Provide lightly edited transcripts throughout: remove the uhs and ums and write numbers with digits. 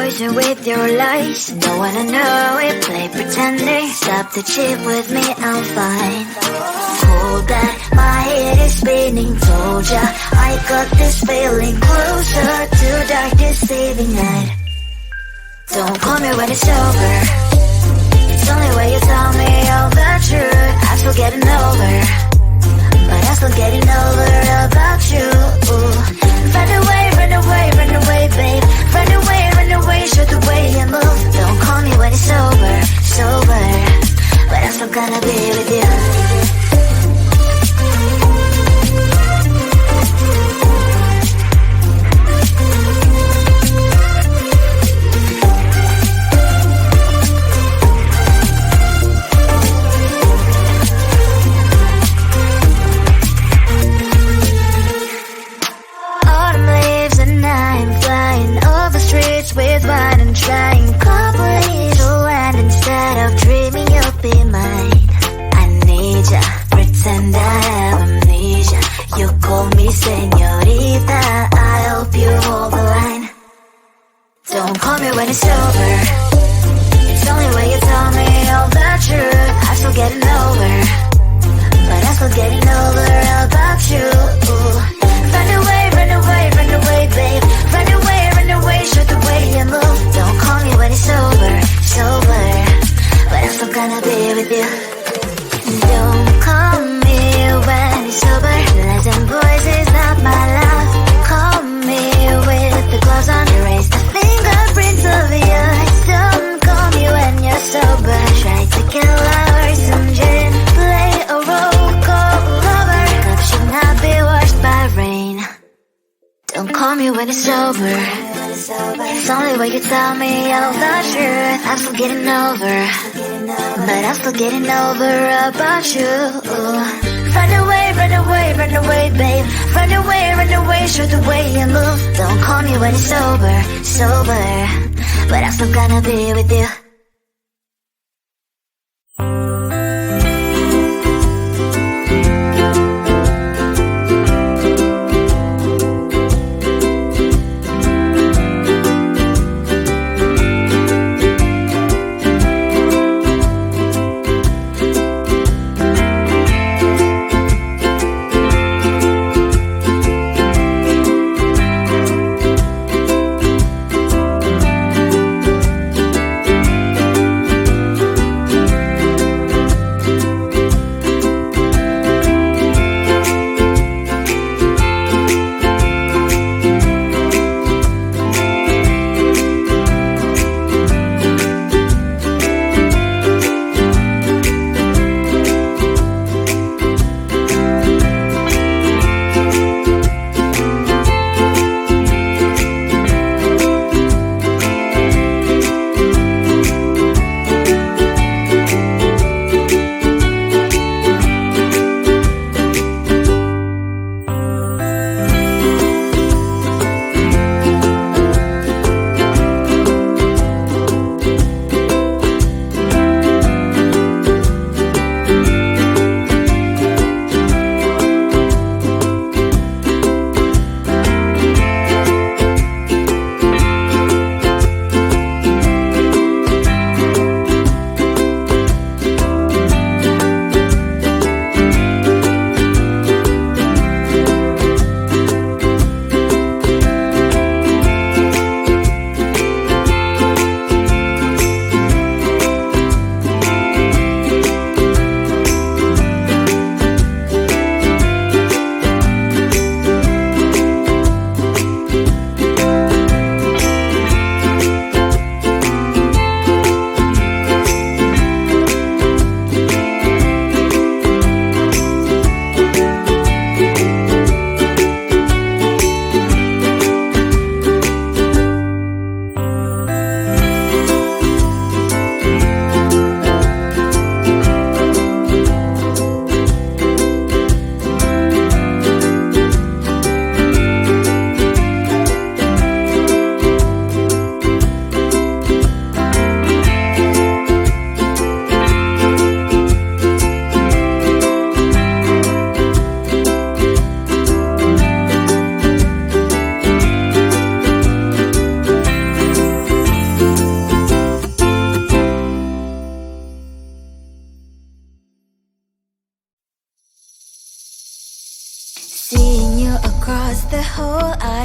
poison with your lies. Don't wanna know it, play pretending. Stop the cheat with me, I'm fine. Hold that, my head is spinning. Told ya, I got this feeling. Closer to dark deceiving night. Don't call me when it's over. It's only when you tell me all the truth. I'm still getting over, but I'm still getting over about you. Run away, run away, run away, babe. Run away, show the way you move. Don't call me when it's over, sober, but I'm still gonna be with you. With wine and trying coupling to land instead of dreaming you'll be mine. I need ya, pretend I have amnesia. You call me señorita, I hope you hold the line. Don't call me when it's over. It's only when you tell me all the truth. I'm still getting over, but I'm still getting over about you. Run away, run away, run away, babe. Run away, show the way you move. Don't call me when it's over, sober, but I'm still gonna be with you. Don't call me when it's over. Lies and boys is not my love. Call me with the gloves on. Erase the fingerprints of yours. Don't call me when you're sober. Try to kill hours, some gin. Play a role, call lover. Cup should not be washed by rain. Don't call me when it's over. It's only when you tell me all the truth. I'm still getting over, but I'm still getting over about you. Run away, run away, run away, babe. Run away, show the way you move. Don't call me when it's over, sober, but I'm still gonna be with you.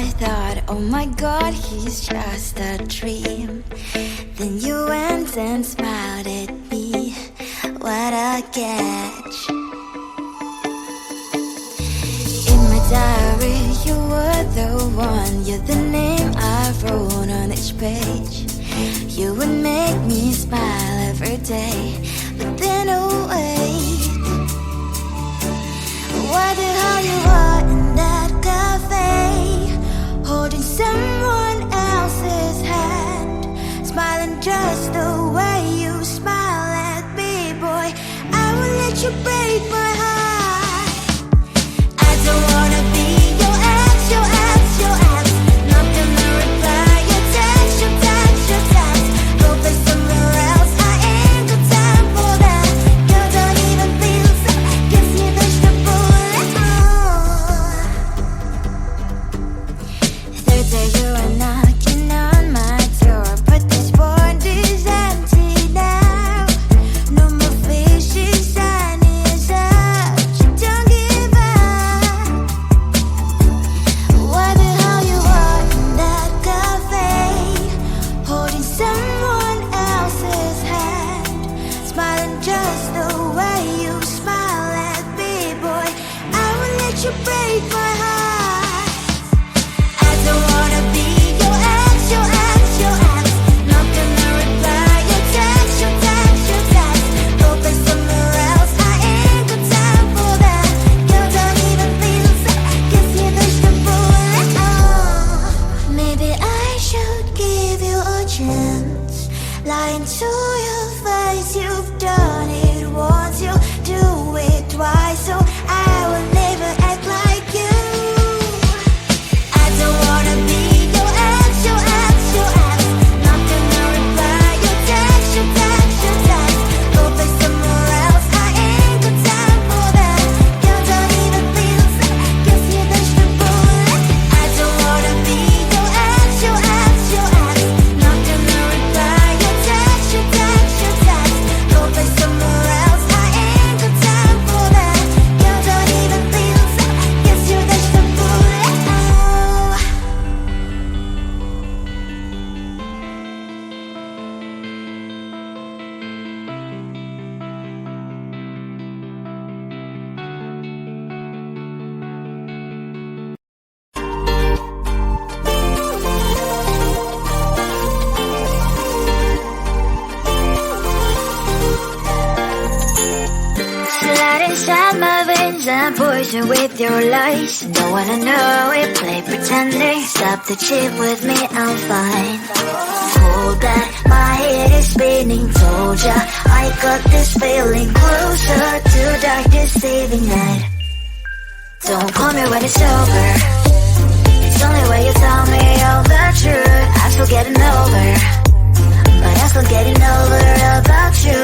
I thought, oh my God, he's just a dream. Then you went and smiled at me. What a catch. In my diary, you were the one. You're the name I wrote on each page. You would make me smile every day. But then, oh wait, what the hell you are in that cafe, holding someone else's hand, smiling just the way you smile at me, boy. I will let you break my heart. I don't wanna be your ex, your ex, your ex. Not gonna reply your text, your text, your text. Go play somewhere else, I ain't got time for that. You don't even feel so, guess you dodged the bullet. Third day you are knocking on my door, but this board is empty now. No more fishes, sun is up. You don't give up. What the hell you are in that cafe, holding someone else's hand, smiling just the way you smile at me, boy. I will let you break my heart. I don't wanna be your ex, your ex, your ex. Not gonna reply your text, your text, your text. Go play somewhere else, I ain't got time for that. You don't even feel so, guess you dodged the bullet. Maybe I should give you a chance. Lying to your face, you've done it once, you do it twice, so I will never act like you. I don't wanna be your ex, your ex, your ex. Not gonna reply your text, your text, your text. Go play somewhere else, I ain't got time for that. You don't even feel so, guess you dodged the bullet. I don't wanna be your ex, your ex, your ex. Not gonna reply your text, your text, your text. Go play somewhere else, I ain't got time for that. You don't even feel so, guess you dodged the bullet. Slide inside my veins and poison with your lies. Don't wanna know it, play pretending. Stop the cheat with me, I'm fine. Hold that, my head is spinning. Told ya, I got this feeling closer to dark deceiving night. Don't call me when it's over. It's only when you tell me all the truth. I'm still getting over, but I'm still getting over about you.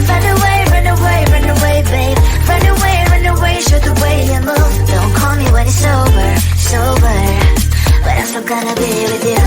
Run away, run away, run away, babe. Run away, show the way you move. Don't call me when it's over, sober, but I'm still gonna be with you.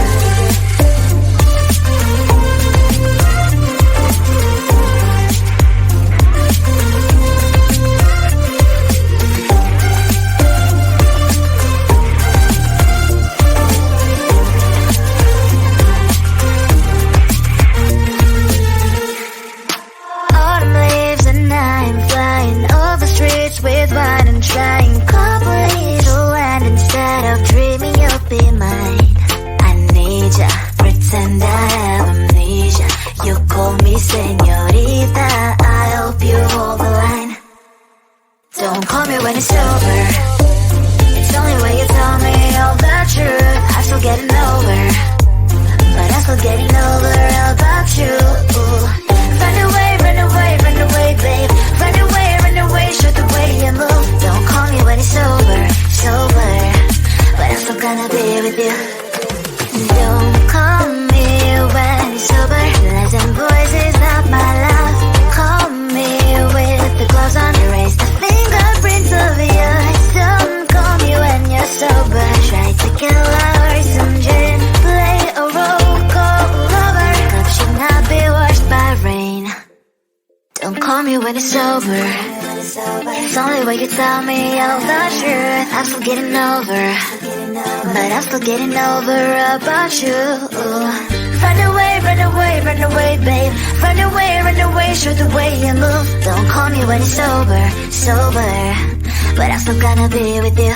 Autumn leaves and I'm flying over streets with wine and trying complete land instead of dreaming you'll be mine. I need ya, pretend I have amnesia. You call me señorita, I hope you hold the line. Don't call me when it's over. It's only when you tell me all the truth. I'm still getting over, but I'm still getting over about you. Run away, run away, run away, babe. Run away, show the way you move. Don't call me when it's over, sober, but I'm still gonna be with you. Don't call me when it's over. Lies and voices, not my love. Call me with the gloves on. Erase the fingerprints of yours. Don't call me when you're sober. Try to kill hours, some gin. Play a role, call lover. Love should not be washed by rain. Don't call me when it's over. It's only way you tell me all the truth. I'm still getting over, but I'm still getting over about you. Run away, run away, run away, babe. Run away, show the way you move. Don't call me when it's sober, but I'm still gonna be with you.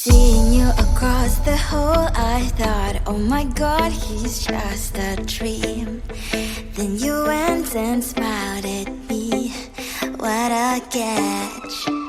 Seeing you across the hall, I thought, oh my god, he's just a dream. Then you went and smiled at me. What a catch.